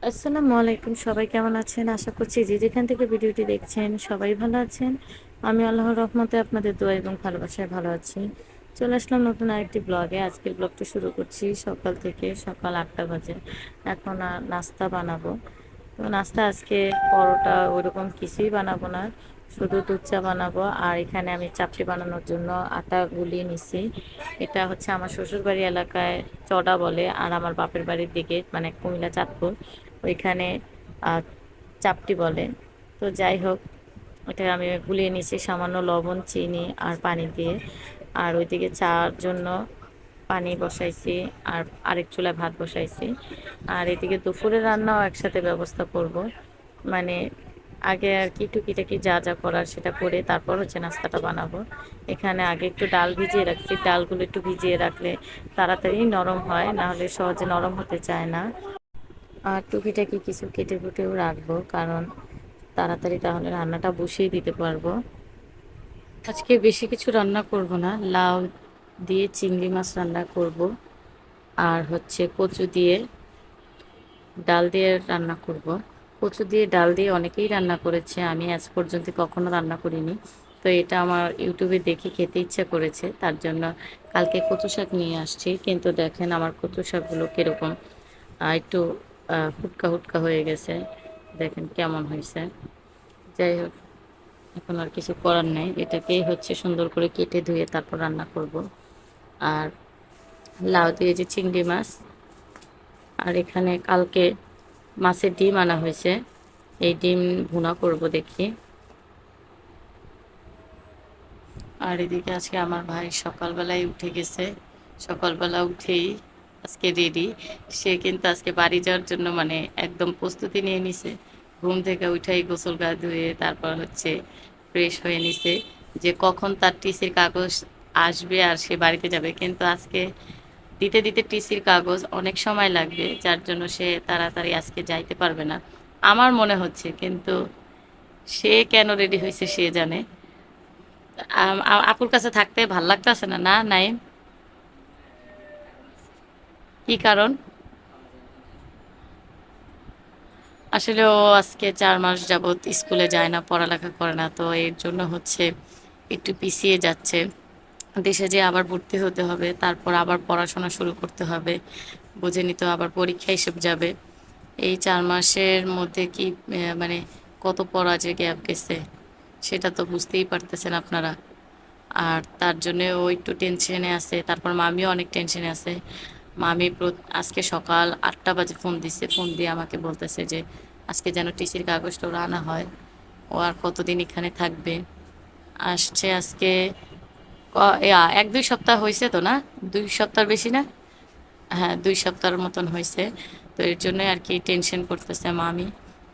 আসসালামু আলাইকুম, সবাই কেমন আছেন? আশা করছি যে যেখান থেকে ভিডিওটি দেখছেন সবাই ভালো আছেন। আমি আল্লাহর রহমতে আপনাদের দোয়া এবং ভালোবাসায় ভালো আছি। চলে আসলাম নতুন আরেকটি ব্লগে। আজকের ব্লগটা শুরু করছি সকাল থেকে। সকাল 8টা বাজে। এখন নাস্তা বানাবো। তো নাস্তা আজকে পরোটা ওইরকম কিছুই বানাবো না, শুধু দুধ চা বানাবো। আর এখানে আমি চাপটি বানানোর জন্য আটা গুলিয়ে নিছি। এটা হচ্ছে আমার শ্বশুরবাড়ি এলাকায় চড়া বলে, আর আমার বাপের বাড়ির দিকে মানে কুমিল্লা চাঁদপুর ওইখানে আহ, চাপটি বলে। তো যাই হোক, এটা আমি গুলিয়ে নিয়েছি সামান্য লবণ, চিনি আর পানি দিয়ে। আর ওইদিকে চার জন্য পানি বসাইছি, আর আরেক চুলায় ভাত বসাইছি। আর এদিকে দুপুরের রান্নাও একসাথে ব্যবস্থা করব। মানে আগে আর কি টুকিটাকি যা যা করার সেটা করে তারপর হচ্ছে নাস্তাটা বানাবো। এখানে আগে একটু ডাল ভিজিয়ে রাখছি। ডালগুলো একটু ভিজিয়ে রাখলে তাড়াতাড়ি নরম হয়, না হলে সহজে নরম হতে চায় না। আর টুকিটাকি কিছু কেটে কুটেও রাখবো, কারণ তাড়াতাড়ি তাহলে রান্নাটা বসিয়ে দিতে পারবো। আজকে বেশি কিছু রান্না করব না, লাউ দিয়ে চিংড়ি মাছ রান্না করব। আর হচ্ছে কচু দিয়ে ডাল দিয়ে রান্না করব। কচু দিয়ে ডাল দিয়ে অনেকেই রান্না করেছে, আমি আজ পর্যন্ত কখনো রান্না করিনি। তো এটা আমার ইউটিউবে দেখে খেতে ইচ্ছা করেছে, তার জন্য কালকে কচু শাক নিয়ে আসছি। কিন্তু দেখেন আমার কচু শাকগুলো কীরকম একটু হুটকা হুটকা হয়ে গেছে। দেখেন কেমন হয়েছে। যাই হোক, এখন আর কিছু করার নেই, এটাকেই হচ্ছে সুন্দর করে কেটে ধুয়ে তারপর রান্না করব। আর লাউ দিয়ে যে চিংড়ি মাছ, আর এখানে কালকে মাছের ডিম আনা হয়েছে, এই ডিম ভুনা করব দেখি। আর এদিকে আজকে আমার ভাই সকালবেলায় উঠে গেছে। সকালবেলা উঠেই আজকে রেডি। সে কিন্তু আজকে বাড়ি যাওয়ার জন্য মানে একদম প্রস্তুতি নিয়ে নিছে। ঘুম থেকে উঠেই গোসল গা ধুয়ে তারপর হচ্ছে ফ্রেশ হয়ে নিছে, যে কখন তার টিসির কাগজ আসবে আর সে বাড়িতে যাবে। কিন্তু আজকে দিতে দিতে টিসির কাগজ অনেক সময় লাগবে, যার জন্য সে তাড়াতাড়ি আজকে যাইতে পারবে না আমার মনে হচ্ছে। কিন্তু সে কেন রেডি হয়েছে সে জানে। আপুর কাছে থাকতে ভাল লাগতেছে না, না নাই? কি কারণ? আসলে ও আজকে 4 মাস যাবৎ স্কুলে যায় না, পড়ালেখা করে না, তো এর জন্য হচ্ছে একটু পিছিয়ে যাচ্ছে। দেশে যে আবার ভর্তি হতে হবে, তারপর আবার পড়াশোনা শুরু করতে হবে, বুঝেনি তো, আবার পরীক্ষা এসব যাবে। এই 4 মাসের মধ্যে কি মানে কত পড়া যে গ্যাপ গেছে সেটা তো বুঝতেই পারতেছেন আপনারা। আর তার জন্য ও একটু টেনশনে আছে, তারপর মামিও অনেক টেনশনে আছে। মামি আজকে সকাল 8টা বাজে ফোন দিছে, ফোন দিয়ে আমাকে বলতেছে যে আজকে যেন টিসির কাগজটা ওর আনা হয়। ও আর কতদিন এখানে থাকবে। আসছে আজকে 1-2 সপ্তাহ হয়েছে তো, না 2 সপ্তাহ বেশি না? হ্যাঁ, 2 সপ্তাহের মতন হয়েছে। তো এর জন্য আর কি টেনশন করতেছে মামি।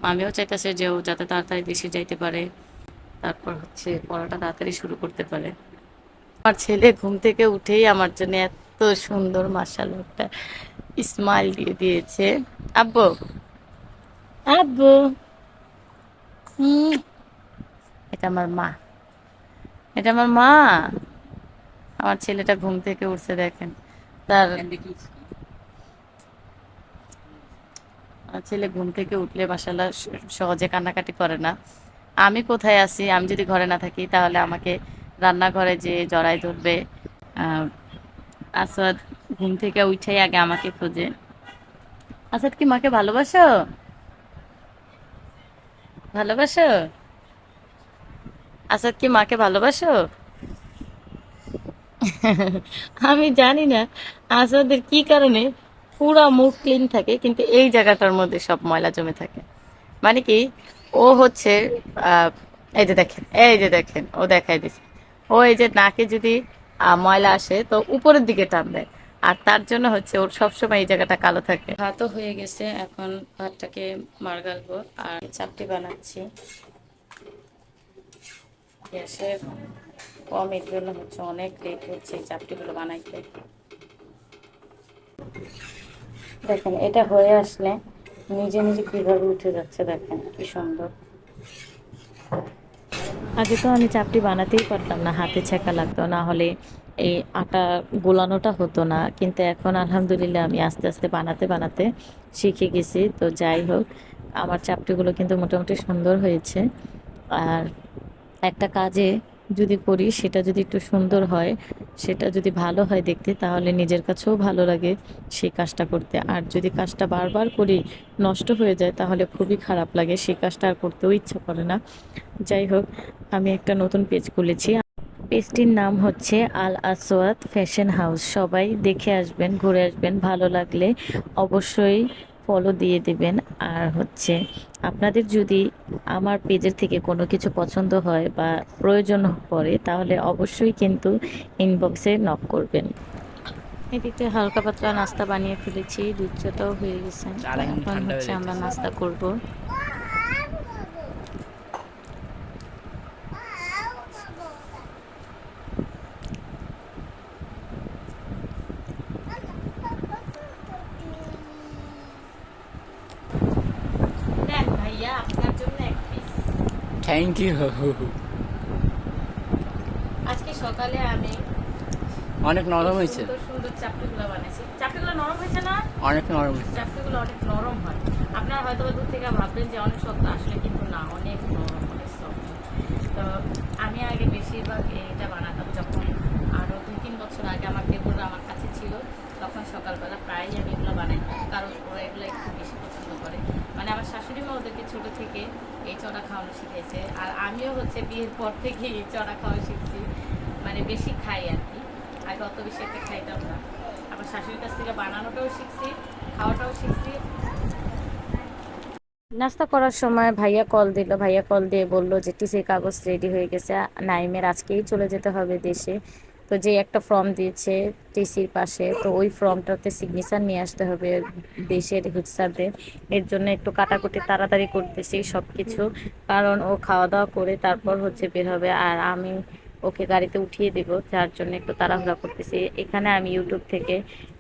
মামিও চাইতেছে যে ও যাতে তাড়াতাড়ি দেশে যাইতে পারে, তারপর হচ্ছে পড়াটা তাড়াতাড়ি শুরু করতে পারে। আমার ছেলে ঘুম থেকে উঠেই আমার জন্য এত সুন্দর মাশাআল্লাহ একটা স্মাইল দিয়ে দিয়েছে। আব্বু, আব্বু, হুম, এটা আমার মা, এটা আমার মা। আমার ছেলেটা ঘুম থেকে উঠছে দেখেন। তার ছেলে ঘুম থেকে উঠলে মাশাআল্লাহ সহজে কান্নাকাটি করে না। আমি কোথায় আছি, আমি যদি ঘরে না থাকি তাহলে আমাকে রান্নাঘরে যে জড়াই ধরবে। আহ, আসাদ ঘুম থেকে উঠেই আগে আমাকে খোঁজে। আসাদ, কি মাকে ভালোবাসো? ভালোবাসো? আসাদ, কি মাকে ভালোবাসো? আমি জানি না আসাদের কি কারণে পুরা মুখ ক্লিন থাকে, কিন্তু এই জায়গাটার মধ্যে সব ময়লা জমে থাকে। মানে কি, ও হচ্ছে আহ, এই যে দেখেন, এই যে দেখেন, ও দেখাই দিছে। ও এই যে নাকে যদি ময়লা আসে তো উপরের দিকে টান দেয়। আর তার জন্য হচ্ছে ওর সবসময় এই জায়গাটা কালো থাকে। ভাতও হয়ে গেছে, এখন ভাতটাকে মাড়গালবো। আর চাপটি বানাচ্ছি গ্যাসে কম, এর জন্য হচ্ছে অনেক লেট হচ্ছে এই চাপটিগুলো বানাইতে। দেখেন এটা হয়ে আসলে নিজে নিজে কিভাবে উঠে যাচ্ছে, দেখেন কি সুন্দর। আগে তো আমি চাপটি বানাতেই পারতাম না, হাতে ছ্যাঁকা লাগতো, না হলে এই আটা গোলানোটা হতো না। কিন্তু এখন আলহামদুলিল্লাহ আমি আস্তে আস্তে বানাতে বানাতে শিখে গেছি। তো যাই হোক, আমার চাপটিগুলো কিন্তু মোটামুটি সুন্দর হয়েছে। আর একটা কাজে যদি করি, সেটা যদি একটু সুন্দর হয়, সেটা যদি ভালো হয় দেখতে, তাহলে নিজের কাছেও ভালো লাগে সেই কাজটা করতে। আর যদি কাজটা বারবার করি, নষ্ট হয়ে যায়, তাহলে খুবই খারাপ লাগে, সেই কাজটা আর করতেও ইচ্ছা করে না। যাই হোক, আমি একটা নতুন পেজ খুলেছি। পেজটির নাম হচ্ছে আল আসওয়াদ ফ্যাশন হাউস। সবাই দেখে আসবেন, ঘুরে আসবেন, ভালো লাগলে অবশ্যই ফলো দিয়ে দেবেন। আর হচ্ছে আপনাদের যদি আমার পেজের থেকে কোনো কিছু পছন্দ হয় বা প্রয়োজন পড়ে, তাহলে অবশ্যই কিন্তু ইনবক্সে নক করবেন। এদিকে হালকা পাতলা নাস্তা বানিয়ে ফেলেছি, দুধ চাটাও হয়ে গেছে। তো চাটা কিন্তু এখন ঠান্ডা হয়ে হচ্ছে আমরা যাইতেছে। নাস্তা করব। দেন ভাইয়া, আপনার জন্য এক পিস। Thank you. আজকে সকালে আমি অনেক নরম এই হয়েছে। সুন্দর সুন্দর চাপটিগুলো বানাইছি। চাপটিগুলো নরম হয়েছে না? অনেক নরম হয়েছে। চাপটিগুলো অনেক নরম হয়। আপনারা হয়তো বা দূর থেকে ভাববেন যে অনেক শক্ত, আসলে কিন্তু না, অনেক নরম, অনেক সফট। তো আমি আগে বেশিরভাগ এটা বানাতাম যখন আরও 2-3 বছর আগে আমার দেবররা আমার কাছে ছিল, তখন সকালবেলা প্রায়ই আমি এগুলো বানাইতাম, কারণ ওরা এগুলো একটু বেশি পছন্দ করে। মানে আমার শাশুড়ি মা ওদেরকে ছোটো থেকে এই চড়া খাওয়ানো শিখেছে, আর আমিও হচ্ছে বিয়ের পর থেকে এই চড়া খাওয়া শিখছি। মানে বেশি খাই আর কি, আগে অত বেশি একটা খাইতাম না। আবার শাশুড়ির কাছ থেকে বানানোটাও শিখছি, খাওয়াটাও শিখছি। নাস্তা করার সময় ভাইয়া কল দিল, ভাইয়া কল দিয়ে বলল যে টিসির কাগজ রেডি হয়ে গেছে, নাইমের আজকেই চলে যেতে হবে দেশে। তো যে একটা ফর্ম দিয়েছে টিসির পাশে, তো ওই ফর্মটাতে সিগনেচার নিয়ে আসতে হবে দেশের হেড স্যারদের। এর জন্য একটু কাটাকুটি তাড়াতাড়ি করতেছি সব কিছু, কারণ ও খাওয়া দাওয়া করে তারপর হচ্ছে বের হবে, আর আমি ওকে গাড়িতে উঠিয়ে দেব, যার জন্য একটু তাড়াহুড়া করতেছি। এখানে আমি ইউটিউব থেকে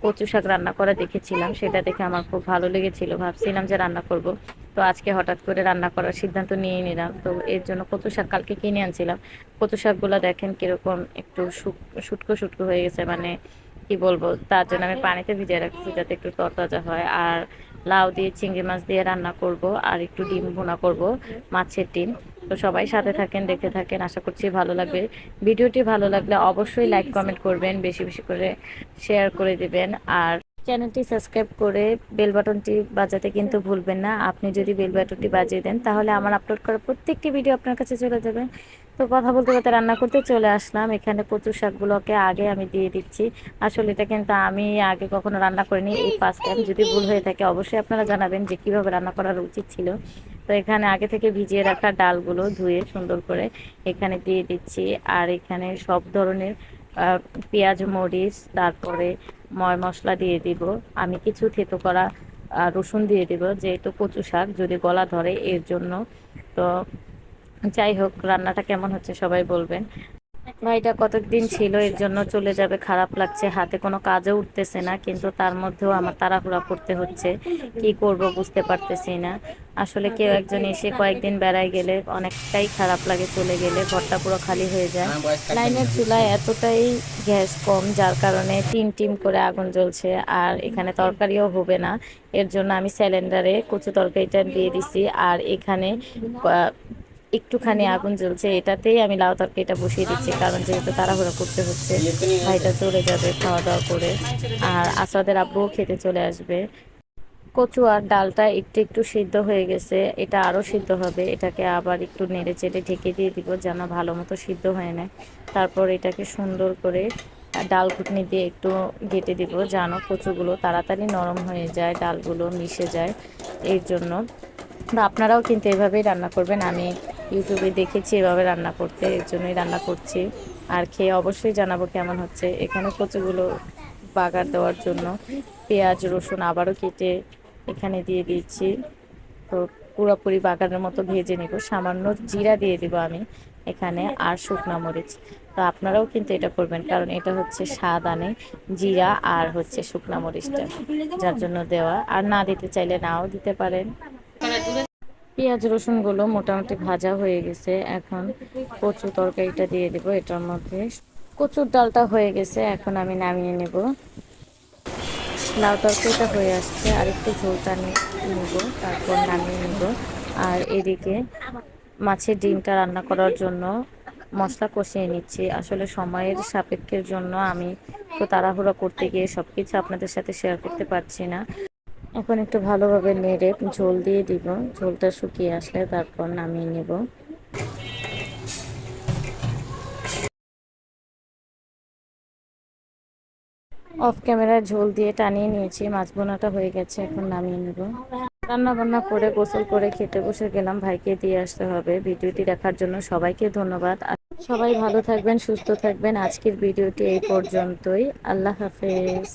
কচু শাক রান্না করা দেখেছিলাম, সেটা দেখে আমার খুব ভালো লেগেছিল, ভাবছিলাম যে রান্না করব। তো আজকে হঠাৎ করে রান্না করার সিদ্ধান্ত নিয়ে নিলাম। তো এর জন্য কচু শাক কালকে কিনে আনছিলাম। কচু শাকগুলো দেখেন কিরকম একটু শুটকো শুটকো হয়ে গেছে, মানে কি বলবো, তার জন্য আমি পানিতে ভিজিয়ে রাখছি যাতে একটু তরতাজা হয়। আর লাউ দিয়ে চিংড়ি মাছ দিয়ে রান্না করব, আর একটু ডিম ভুনা করব, মাছের ডিম। তো সবাই সাথে থাকেন, দেখতে থাকেন, আশা করছি ভালো লাগবে। ভিডিওটি ভালো লাগলে অবশ্যই লাইক কমেন্ট করবেন, বেশি বেশি করে শেয়ার করে দিবেন। আর চ্যানেলটি সাবস্ক্রাইব করে বেল বাটনটি বাজাতে কিন্তু ভুলবেন না। আপনি যদি বেল বাটনটি বাজিয়ে দেন, তাহলে আমার আপলোড করা প্রত্যেকটি ভিডিও আপনার কাছে চলে যাবে। তো কথা বলতে বলতে রান্না করতে চলে আসলাম। এখানে কচু শাকগুলোকে আগে আমি দিয়ে দিচ্ছি। আসলে এটা কিন্তু আমি আগে কখনো রান্না করিনি, এই ফার্স্ট টাইম। যদি ভুল হয়ে থাকে অবশ্যই আপনারা জানাবেন যে কিভাবে রান্না করার উচিত ছিল। তো এখানে আগে থেকে ভিজিয়ে রাখা ডালগুলো ধুয়ে সুন্দর করে এখানে দিয়ে দিচ্ছি। আর এখানে সব ধরনের পেঁয়াজ, মরিচ, তারপরে ময় মশলা দিয়ে দিব। আমি কিছু থেতো করা রসুন দিয়ে দিব, যেহেতু কচু শাক যদি গলা ধরে এর জন্য। তো যাই হোক, রান্নাটা কেমন হচ্ছে সবাই বলবেন। ভাইটা কতদিন ছিল, এর জন্য চলে যাবে, খারাপ লাগছে, হাতে কোনো কাজও উঠতেছে না, কিন্তু তার মধ্যেও আমার তাড়াহুড়া করতে হচ্ছে, কি করব বুঝতে পারতেছি না। আসলে কেউ একজন এসে কয়েকদিন বেড়ায় গেলে অনেকটাই খারাপ লাগে, চলে গেলে ঘরটা পুরো খালি হয়ে যায়। আমার বয়স কাটবেন লাইনের না চুলায় বুঝছেন। এতটাই গ্যাস কম, যার কারণে টিম টিম করে আগুন জ্বলছে, আর এখানে তরকারিও হবে না। এর জন্য আমি সিলিন্ডারে কচু তরকারিটা দিয়ে দিছি, আর এখানে একটুখানি আগুন জ্বলছে, এটাতেই আমি লাউ তরকারিটা বসিয়ে দিচ্ছি, কারণ যেহেতু তাড়াহুড়ো করতে হচ্ছে। ভাইটা চলে যাবে খাওয়া দাওয়া করে, আর আসাদের আব্বুও খেতে চলে আসবে। কচু আর ডালটা একটু একটু সিদ্ধ হয়ে গেছে, এটা আরো সিদ্ধ হবে। এটাকে আবার একটু নেড়ে চেড়ে ঢেকে দিয়ে দিব, যেন ভালো মতো সিদ্ধ হয়ে নেয়। তারপর এটাকে সুন্দর করে ডাল ঘুটনি দিয়ে একটু ঘেটে দিব, যেন কচুগুলো তাড়াতাড়ি নরম হয়ে যায়, ডালগুলো মিশে যায়। এর জন্য বা আপনারাও কিন্তু এভাবেই রান্না করবেন। আমি ইউটিউবে দেখেছি এভাবে রান্না করতে, এর জন্যই রান্না করছি। আর খেয়ে অবশ্যই জানাবো কেমন হচ্ছে। এখানে কচুগুলো বাগার দেওয়ার জন্য পেঁয়াজ রসুন আবারও কেটে এখানে দিয়ে দিচ্ছি। তো পুরোপুরি বাগানের মতো ভেজে নিব, সামান্য জিরা দিয়ে দিব আমি এখানে, আর শুকনো মরিচ। তো আপনারাও কিন্তু এটা করবেন, কারণ এটা হচ্ছে স্বাদ আনে, জিরা আর হচ্ছে শুকনো মরিচটা, যার জন্য দেওয়া। আর না দিতে চাইলে নাও দিতে পারেন। পেঁয়াজ রসুনগুলো মোটামুটি ভাজা হয়ে গেছে। এখন কচু তরকারিটা দিয়ে দেব এটার মধ্যে। কচুর ডালটা হয়ে গেছে, এখন আমি নামিয়ে নেব। লাউ তরকারিটা হয়ে আসছে, আর একটু ঝোলটা নেব, তারপর নামিয়ে নেব। আর এদিকে মাছের ডিমটা রান্না করার জন্য মশলা কষিয়ে নিচ্ছি। আসলে সময়ের সাপেক্ষের জন্য আমি তো তাড়াহুড়ো করতে গিয়ে সবকিছু আপনাদের সাথে শেয়ার করতে পারছি না। এখন একটু ভালোভাবে নেড়ে ঝোল দিয়ে দিব। ঝোলটা শুকিয়ে আসলে তারপর নামিয়ে নেব। অফ ক্যামেরায় ঝোল দিয়ে টানিয়ে নিয়েছি, মাছ ভুনাটা হয়ে গেছে, এখন নামিয়ে নেব। রান্না বান্না করে গোসল করে খেতে বসে গেলাম, ভাইকে দিয়ে আসতে হবে। ভিডিওটি দেখার জন্য সবাইকে ধন্যবাদ। আর সবাই ভালো থাকবেন, সুস্থ থাকবেন। আজকের ভিডিওটি এই পর্যন্তই। আল্লাহ হাফেজ।